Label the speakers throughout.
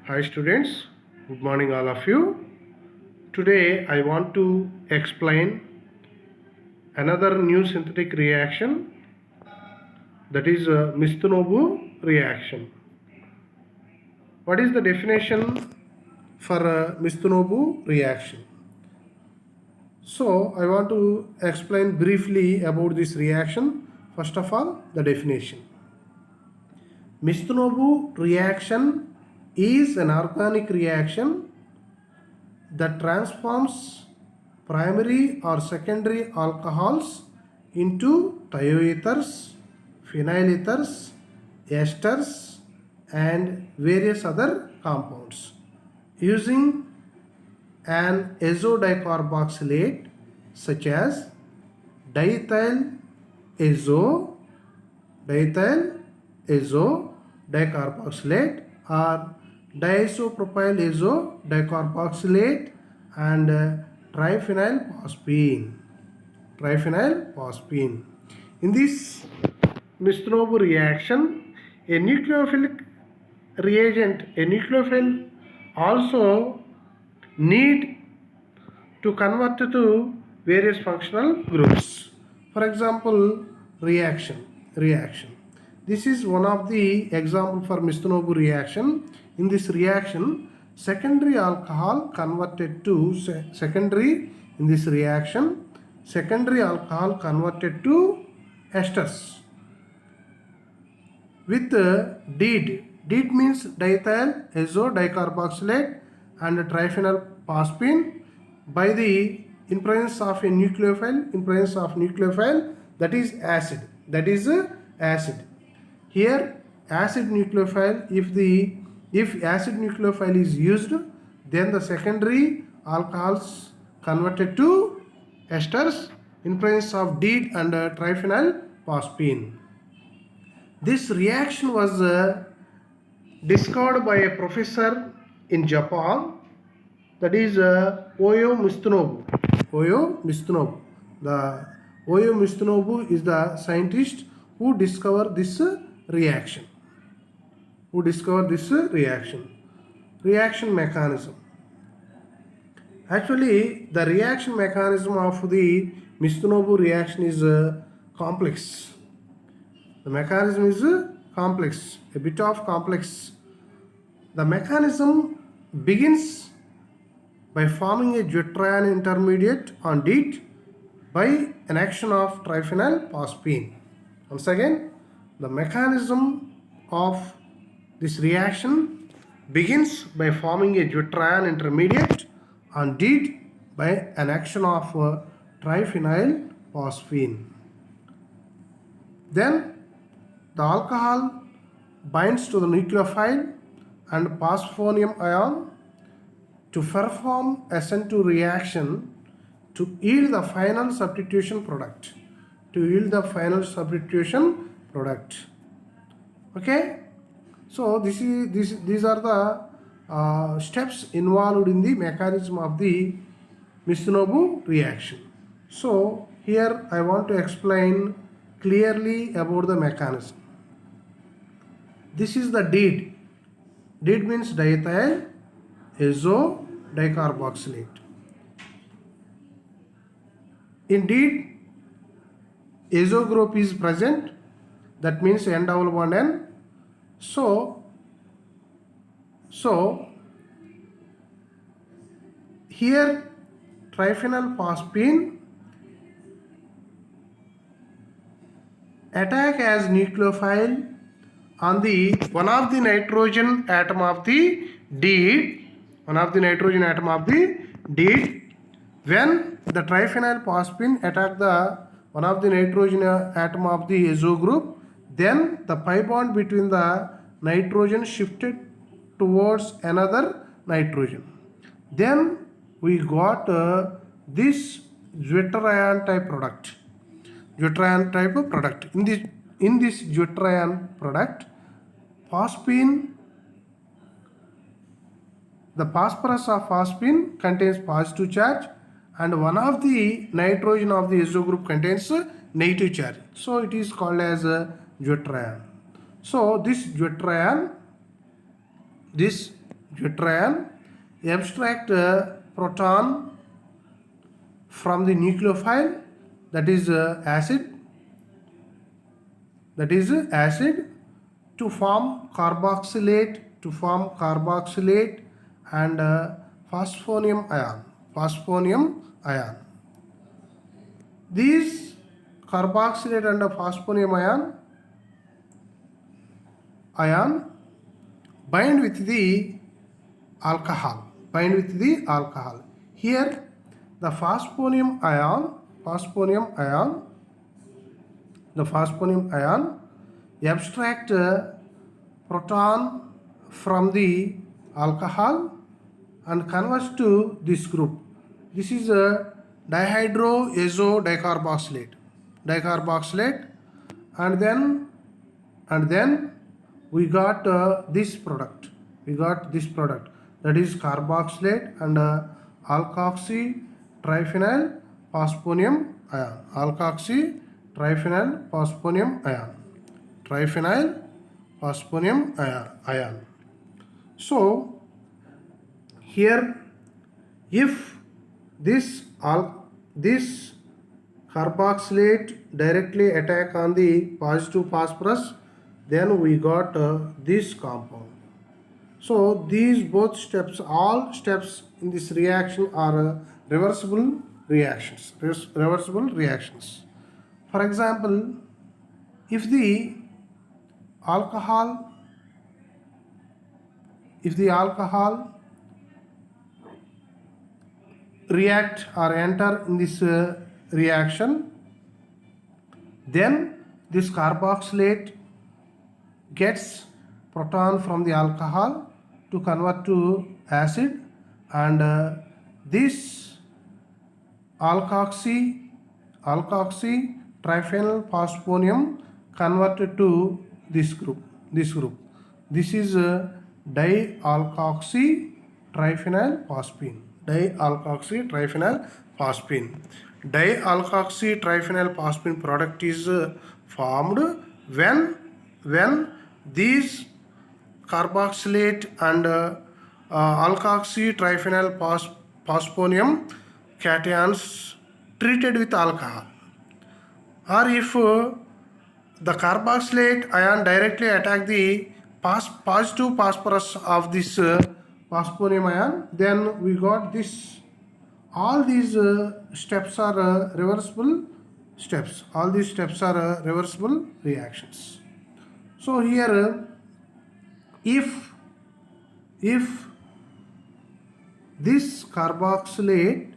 Speaker 1: Hi students, good morning all of you. Today I want to explain another new synthetic reaction, that is Mitsunobu reaction. What is the definition for Mitsunobu reaction? So I want to explain briefly about this reaction. First of all, the definition. Mitsunobu reaction is an organic reaction that transforms primary or secondary alcohols into thioethers, phenyl ethers, esters, and various other compounds using an azodicarboxylate such as diethyl azo, diethyl azo dicarboxylate or diisopropyl azo dicarboxylate and triphenylphosphine. Triphenylphosphine. In this Mitsunobu reaction, a nucleophilic reagent, a nucleophile also need to convert to various functional groups. For example, reaction. This is one of the example for Mitsunobu reaction. In this reaction, secondary alcohol converted to secondary in this reaction, secondary alcohol converted to esters with DEED. DEED means diethyl azo dicarboxylate and triphenylphosphine by the in presence of a nucleophile, that is acid. Here acid nucleophile, if acid nucleophile is used, then the secondary alcohols converted to esters in presence of DEED and triphenylphosphine. This reaction was discovered by a professor in Japan, that is Oyo Mitsunobu. The Oyo Mitsunobu is the scientist who discovered this reaction. Reaction mechanism. Actually, the reaction mechanism of the Mitsunobu reaction is complex. The mechanism is complex, a bit of complex. The mechanism begins by forming a deuterium intermediate on DEET by an action of triphenylphosphine. Once again, the mechanism of this reaction begins by forming a deuterium intermediate on DEET by an action of triphenylphosphine. Then the alcohol binds to the nucleophile and phosphonium ion to perform SN2 reaction to yield the final substitution product. Okay, so these are the steps involved in the mechanism of the Mitsunobu reaction. So here I want to explain clearly about the mechanism. This is the DEED. DEED means diethyl azo dicarboxylate. In DEED, azo group is present, that means N double bond N. So here triphenylphosphine attack as nucleophile on the one of the nitrogen atom of the DEED, when the triphenylphosphine attack the one of the nitrogen atom of the azo group, then the pi bond between the nitrogen shifted towards another nitrogen. Then we got this deuterium type product. In this deuterium product, phosphine, the phosphorus of phosphine contains positive charge and one of the nitrogen of the azo group contains negative charge. So it is called as deuterium. So this deuterium deuterion, abstract proton from the nucleophile, that is acid, to form carboxylate, and phosphonium ion. These carboxylate and phosphonium ion bind with the alcohol. Here the phosphonium ion abstract proton from the alcohol and converts to this group. This is a dihydroazo dicarboxylate, and then we got this product. That is carboxylate and alkoxy triphenyl phosphonium ion. So here, if this carboxylate directly attack on the positive phosphorus, then we got this compound. So these both steps, all steps in this reaction are reversible reactions. For example, if the alcohol react or enter in this reaction, then this carboxylate gets proton from the alcohol to convert to acid, and this alkoxy triphenyl phosphonium converted to this group. This is dialkoxy triphenyl phosphine. Dialkoxy triphenyl phosphine product is formed when these carboxylate and alkoxy triphenyl phosphonium cations treated with alcohol, or if the carboxylate ion directly attack the positive phosphorus of this phosphonium ion, then we got this. All these steps are reversible steps. All these steps are reversible reactions. So here, if this carboxylate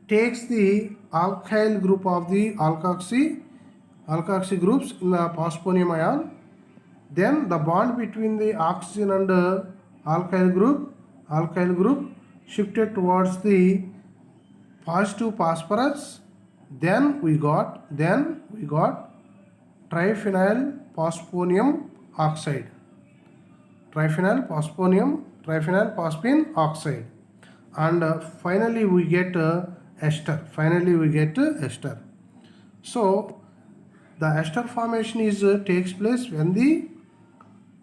Speaker 1: takes the alkyl group of the alkoxy groups in the phosphonium ion, then the bond between the oxygen and alkyl group shifted towards the positive phosphorus. Then we got triphenyl phosphine oxide, and finally we get ester. So the ester formation is takes place when the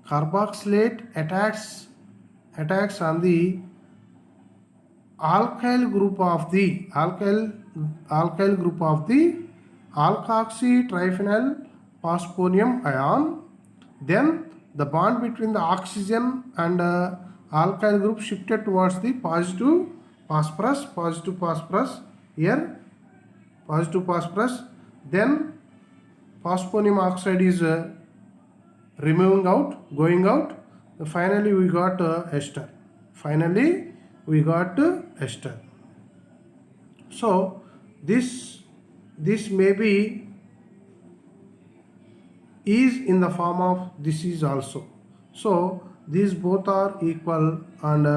Speaker 1: carboxylate attacks on the alkyl group of the alkoxy triphenyl phosphonium ion. Then the bond between the oxygen and alkyl group shifted towards the positive phosphorus. Here positive phosphorus. Then phosphonium oxide is going out. Finally we got ester. So this may be is in the form of this is also. So these both are equal, and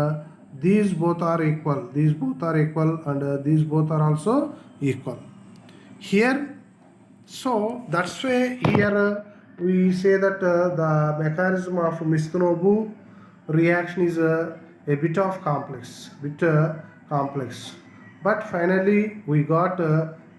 Speaker 1: these both are equal, and these both are also equal here. So that's why here we say that the mechanism of Mistonoglu reaction is a bit complex, but finally we got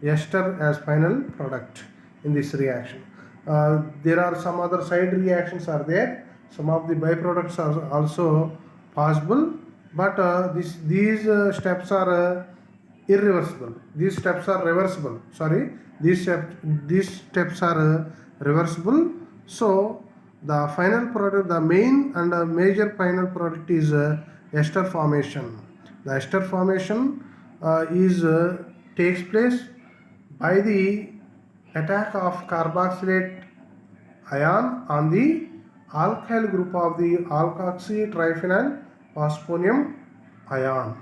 Speaker 1: ester as final product in this reaction. There are some other side reactions are there, some of the byproducts are also possible, but these steps are irreversible. These steps are reversible. Sorry, these steps are reversible. So the final product, the main and major final product is ester formation. The ester formation is takes place by the attack of carboxylate ion on the alkyl group of the alkoxy triphenyl phosphonium ion.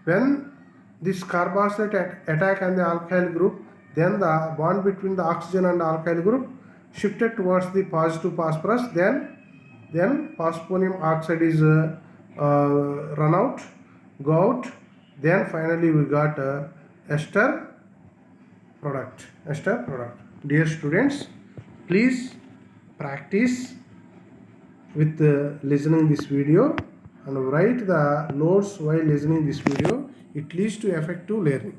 Speaker 1: When this carboxylate attack on the alkyl group, then the bond between the oxygen and alkyl group shifted towards the positive phosphorus, then phosphonium oxide is run out, go out, then finally we got ester product. Dear students, please practice with listening this video and write the notes while listening this video. It leads to effective learning.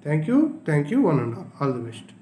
Speaker 1: Thank you one and all the best.